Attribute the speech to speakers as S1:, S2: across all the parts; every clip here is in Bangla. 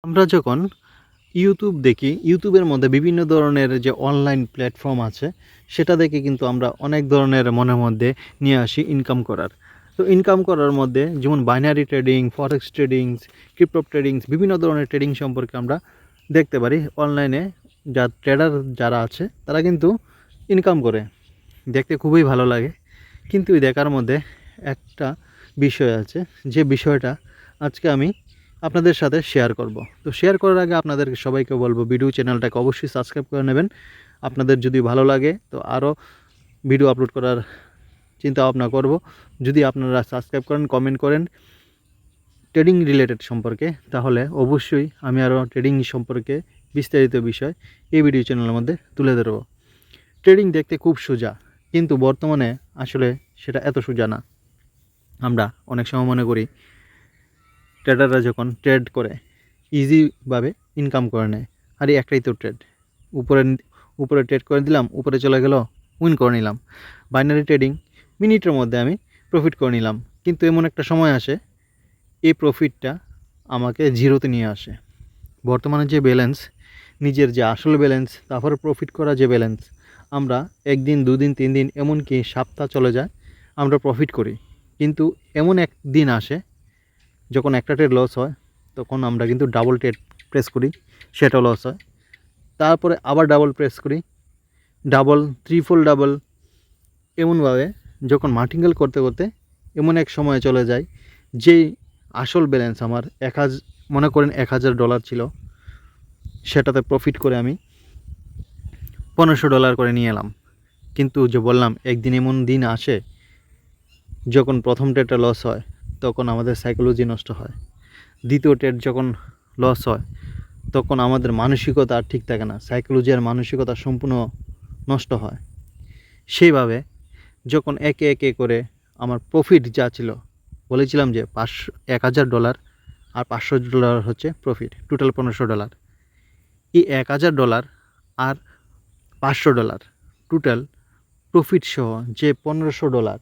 S1: আমরা যখন ইউটিউব দেখি, ইউটিউবের মধ্যে বিভিন্ন ধরনের যে অনলাইন প্ল্যাটফর্ম আছে, সেটা দেখে কিন্তু আমরা অনেক ধরনের মনের মধ্যে নিয়ে আসি ইনকাম করার। তো ইনকাম করার মধ্যে যেমন বাইনারি ট্রেডিং, ফরেক্স ট্রেডিংস, ক্রিপ্টো ট্রেডিংস, বিভিন্ন ধরনের ট্রেডিং সম্পর্কে আমরা দেখতে পারি। অনলাইনে ট্রেডার যারা আছে তারা কিন্তু ইনকাম করে, দেখতে খুবই ভালো লাগে। কিন্তু এই দেখার মধ্যে একটা বিষয় আছে, যে বিষয়টা আজকে আমি আপনাদের সাথে শেয়ার করব। তো শেয়ার করার আগে আপনাদের সবাইকে বলবো, ভিডিও চ্যানেলটাকে অবশ্যই সাবস্ক্রাইব করে নেবেন। আপনাদের যদি ভালো লাগে তো আরও ভিডিও আপলোড করার চিন্তা ভাবনা করব। যদি আপনারা সাবস্ক্রাইব করেন, কমেন্ট করেন ট্রেডিং রিলেটেড সম্পর্কে, তাহলে অবশ্যই আমি আরও ট্রেডিং সম্পর্কে বিস্তারিত বিষয় এই ভিডিও চ্যানেলের মধ্যে তুলে ধরব। ট্রেডিং দেখতে খুব সোজা, কিন্তু বর্তমানে আসলে সেটা এত সোজা না। আমরা অনেক সময় মনে করি ট্রেডাররা যখন ট্রেড করে ইজিভাবে ইনকাম করে নেয়, আরে একটাই তো ট্রেড, উপরে উপরে ট্রেড করে দিলাম, উপরে চলে গেল, উইন করে নিলাম। বাইনারি ট্রেডিং, মিনিটের মধ্যে আমি প্রফিট করে নিলাম। কিন্তু এমন একটা সময় আসে, এই প্রফিটটা আমাকে জিরোতে নিয়ে আসে। বর্তমানে যে ব্যালেন্স, নিজের যে আসল ব্যালেন্স, তারপরে প্রফিট করা যে ব্যালেন্স, আমরা একদিন, দুদিন, 3 দিন, এমনকি সপ্তাহ চলে যায়, আমরা প্রফিট করি। কিন্তু এমন এক দিন আসে যখন একটা ট্রেড লস হয়, তখন আমরা কিন্তু ডাবল ট্রেড প্রেস করি, সেটাও লস হয়। তারপরে আবার ডাবল প্রেস করি, ডাবল, ট্রিপল ডাবল, এমনভাবে যখন মার্টিঙ্গেল করতে করতে এমন এক সময় চলে যায়, যেই আসল ব্যালেন্স আমার মনে করেন $1000 ছিল, সেটাতে প্রফিট করে আমি $1500 করে নিয়ে এলাম। কিন্তু যে বললাম, একদিন এমন দিন আসে যখন প্রথম ট্রেডটা লস হয়, তখন আমাদের সাইকোলজি নষ্ট হয়। দ্বিতীয় ট্রেড যখন লস হয়, তখন আমাদের মানসিকতা আর ঠিক থাকে না, সাইকোলজি আর মানসিকতা সম্পূর্ণ নষ্ট হয়। সেইভাবে যখন একে একে করে আমার প্রফিট যা ছিল, বলেছিলাম যে $1000 আর $500 হচ্ছে প্রফিট, টোটাল $1500। এই $1000 আর $500 টোটাল প্রফিট সহ যে $1500,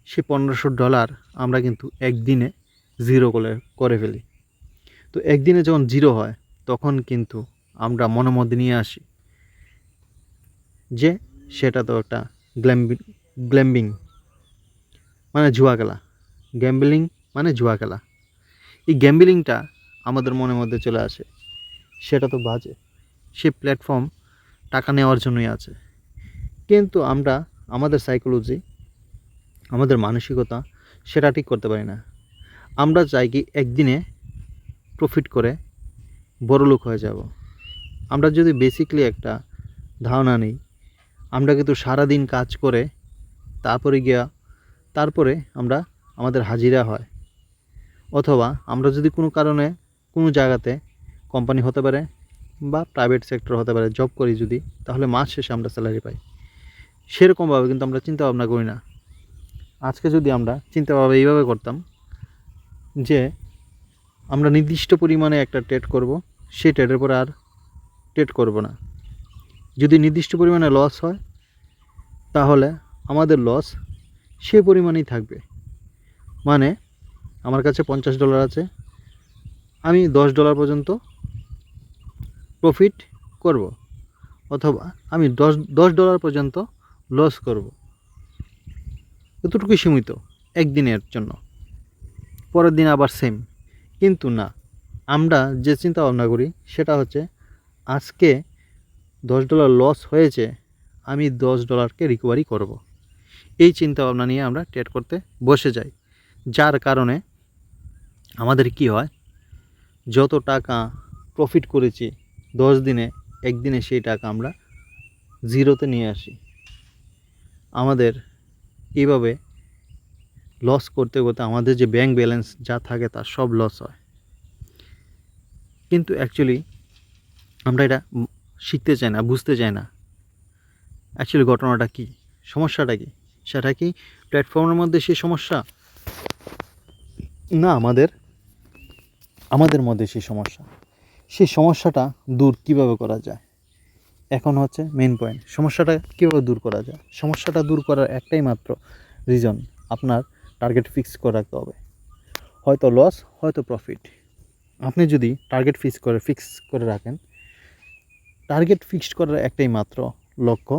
S1: সেই $1500 আমরা কিন্তু একদিনে জিরো করে ফেলি। তো একদিনে যখন জিরো হয়, তখন কিন্তু আমরা মনের মধ্যে নিয়ে আসি যে সেটা তো একটা গ্ল্যাম্বিং মানে জুয়া খেলা, গ্যাম্বলিং মানে জুয়া খেলা। এই গ্যাম্বলিংটা আমাদের মনের মধ্যে চলে আসে, সেটা তো বাজে, সে প্ল্যাটফর্ম টাকা নেওয়ার জন্যই আছে। কিন্তু আমরা আমাদের সাইকোলজি, আমাদের মানসিকতা সেটা ঠিক করতে পারি না। আমরা চাই কি একদিনে প্রফিট করে বড়লোক হয়ে যাব। আমরা যদি বেসিকলি একটা ধারণা নিই, আমরা কিন্তু সারাদিন কাজ করে তারপরে আমরা আমাদের হাজিরা হয়, অথবা আমরা যদি কোনো কারণে কোনো জায়গাতে, কোম্পানি হতে পারে বা প্রাইভেট সেক্টর হতে পারে, জব করি যদি, তাহলে মাস শেষে আমরা স্যালারি পাই। সেরকমভাবে কিন্তু আমরা চিন্তা ভাবনা করি না। আজকে যদি আমরা চিন্তা ভাবনা এইভাবে করতাম যে আমরা নির্দিষ্ট পরিমাণে একটা ট্রেড করব, সেই ট্রেডের পরে আর ট্রেড করব না। যদি নির্দিষ্ট পরিমাণে লস হয়, তাহলে আমাদের লস সে পরিমাণেই থাকবে। মানে আমার কাছে $50 আছে, আমি $10 পর্যন্ত প্রফিট করব, অথবা আমি $10 পর্যন্ত লস করব। এতটুকুই সীমিত একদিনের জন্য, পরের দিন আবার সেম। কিন্তু না, আমরা যে চিন্তা ভাবনা করি সেটা হচ্ছে, আজকে $10 লস হয়েছে, আমি $10কে রিকভারি করব। এই চিন্তা ভাবনা নিয়ে আমরা ট্রেড করতে বসে যাই, যার কারণে আমাদের কি হয়, যত টাকা প্রফিট করেছি 10 দিনে, একদিনে সেই টাকা আমরা জিরোতে নিয়ে আসি। আমাদের এইভাবে লস করতে করতে আমাদের যে ব্যাংক ব্যালেন্স যা থাকে তার সব লস হয়। কিন্তু অ্যাকচুয়ালি আমরা এটা শিখতে চাই না, বুঝতে চাই না অ্যাকচুয়ালি ঘটনাটা কী, সমস্যাটা কী। সেটা কি প্ল্যাটফর্মের মধ্যে সেই সমস্যা, না আমাদের মধ্যে সেই সমস্যাটা দূর কিভাবে করা যায়, এখন হচ্ছে মেইন পয়েন্ট। সমস্যাটা কীভাবে দূর করা যায়? সমস্যাটা দূর করার একটাই মাত্র রিজন, আপনার টার্গেট ফিক্স করে রাখতে হবে। হয়তো লস, হয়তো প্রফিট, আপনি যদি টার্গেট ফিক্স করে রাখেন, টার্গেট ফিক্সড করার একটাই মাত্র লক্ষ্য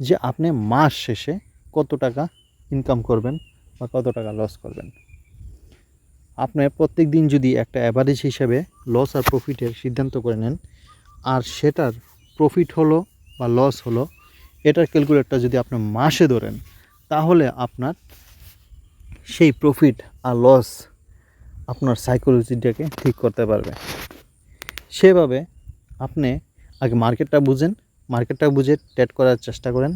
S1: যে আপনি মাস শেষে কত টাকা ইনকাম করবেন বা কত টাকা লস করবেন। আপনি প্রত্যেক দিন যদি একটা অ্যাভারেজ হিসেবে লস আর প্রফিটের সিদ্ধান্ত করে নেন, আর সেটার প্রফিট হলো বা লস হলো এটার ক্যালকুলেটরটা যদি আপনি মাসে ধরেন, তাহলে আপনার সেই প্রফিট আর লস আপনার সাইকোলজিটাকে ঠিক করতে পারবে। সেভাবে আপনি আগে মার্কেটটা বুঝে ট্রেড করার চেষ্টা করেন,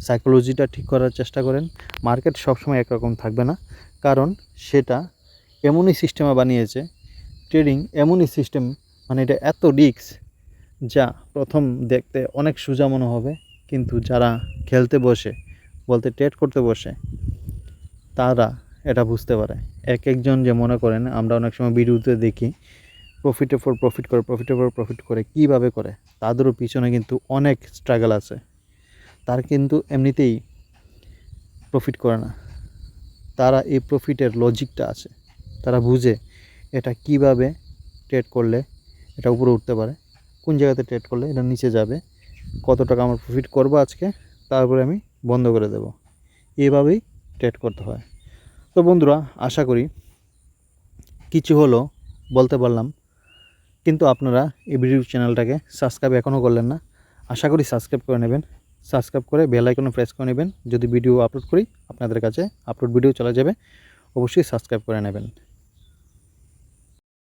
S1: সাইকোলজিটা ঠিক করার চেষ্টা করেন। মার্কেট সবসময় একরকম থাকবে না, কারণ সেটা এমনই সিস্টেমে বানিয়েছে, ট্রেডিং এমনই সিস্টেম, মানে এটা এত রিস্ক যা প্রথম দেখতে অনেক সোজা মনে হবে, কিন্তু যারা খেলতে বসে বলতে ট্রেড করতে বসে তারা এটা বুঝতে পারে। একজন যে মনে করেন, আমরা অনেক সময় ভিডিওতে দেখি প্রফিটের পর প্রফিট করে কীভাবে করে, তাদেরও পিছনে কিন্তু অনেক স্ট্রাগল আছে। তার কিন্তু এমনিতেই প্রফিট করে না, তারা এই প্রফিটের লজিকটা আছে, তারা বুঝে এটা কিভাবে ট্রেড করলে এটা উপরে উঠতে পারে, কোন জায়গাতে ট্রেড করলে এটা নিচে যাবে, কত টাকা আমার প্রফিট করবো আজকে, তারপরে আমি বন্ধ করে দেব। এভাবেই ট্রেড করতে হয়। তো বন্ধুরা, আশা করি কিছু হলো বলতে পারলাম, কিন্তু আপনারা এই ভিডিও চ্যানেলটাকে সাবস্ক্রাইব এখনও করলেন না, আশা করি সাবস্ক্রাইব করে নেবেন। সাবস্ক্রাইব করে বেল আইকনে প্রেস করে নেবেন, যদি ভিডিও আপলোড করি আপনাদের কাছে আপলোড ভিডিও চলে যাবে, অবশ্যই সাবস্ক্রাইব করে নেবেন।